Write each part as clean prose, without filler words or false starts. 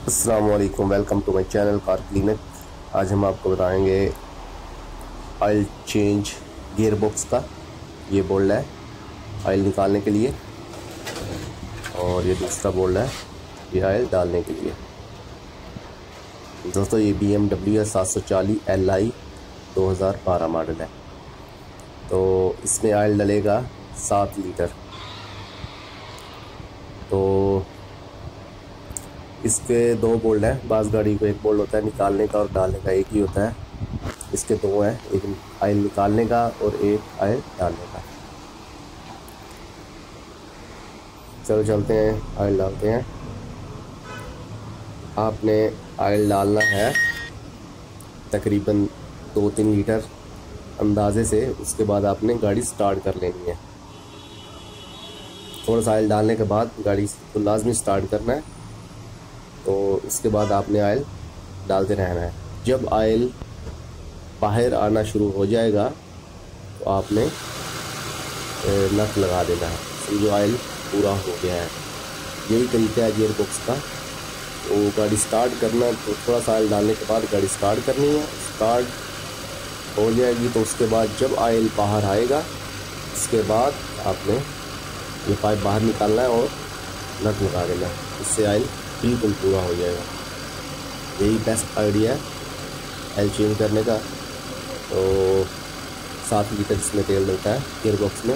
अस्सलाम वालेकुम, welcome to my channel car clinic. आज हम आपको बताएंगे ऑयल चेंज गियर बॉक्स का। ये बोल्ड है ऑयल निकालने के लिए और ये दूसरा बोल्ड है ये ऑयल डालने के लिए। दोस्तों ये BMW है 740 Li 2012 मॉडल है। तो इसमें ऑयल डलेगा 7 लीटर। तो इसके दो बोल्ड हैं। बास गाड़ी को एक बोल्ड होता है निकालने का और डालने का एक ही होता है। इसके दो हैं, एक ऑयल निकालने का और एक ऑयल डालने का। चलो चलते हैं, ऑयल डालते हैं। आपने ऑयल डालना है तकरीबन 2-3 लीटर अंदाजे से। उसके बाद आपने गाड़ी स्टार्ट कर लेनी है। थोड़ा सा ऑयल डालने के बाद गाड़ी को लाजमी स्टार्ट करना है। तो उसके बाद आपने ऑयल डालते रहना है। जब ऑयल बाहर आना शुरू हो जाएगा तो आपने नट लगा देना है, समझो ऑयल पूरा हो गया है। यही तरीका है गियर बॉक्स का। तो गाड़ी स्टार्ट करना है तो थोड़ा सा ऑयल डालने के बाद गाड़ी स्टार्ट करनी है। स्टार्ट हो जाएगी तो उसके बाद जब ऑयल बाहर आएगा उसके बाद आपने ये पाइप बाहर निकालना है और नट लगा देना है। इससे ऑयल बिल्कुल पूरा हो जाएगा। यही बेस्ट आइडिया है ऑयल चेंज करने का। तो 7 लीटर इसमें तेल डलता है गियर बॉक्स में।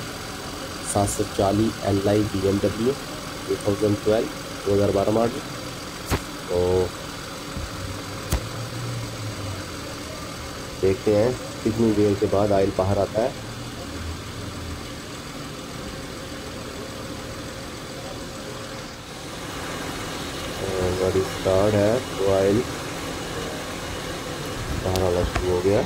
740 Li BMW 2012 मॉडल। तो देखते हैं कितनी देर के बाद ऑयल बाहर आता है। गाड़ी स्टार्ट है तो ऑयल बाहर आना शुरू हो गया।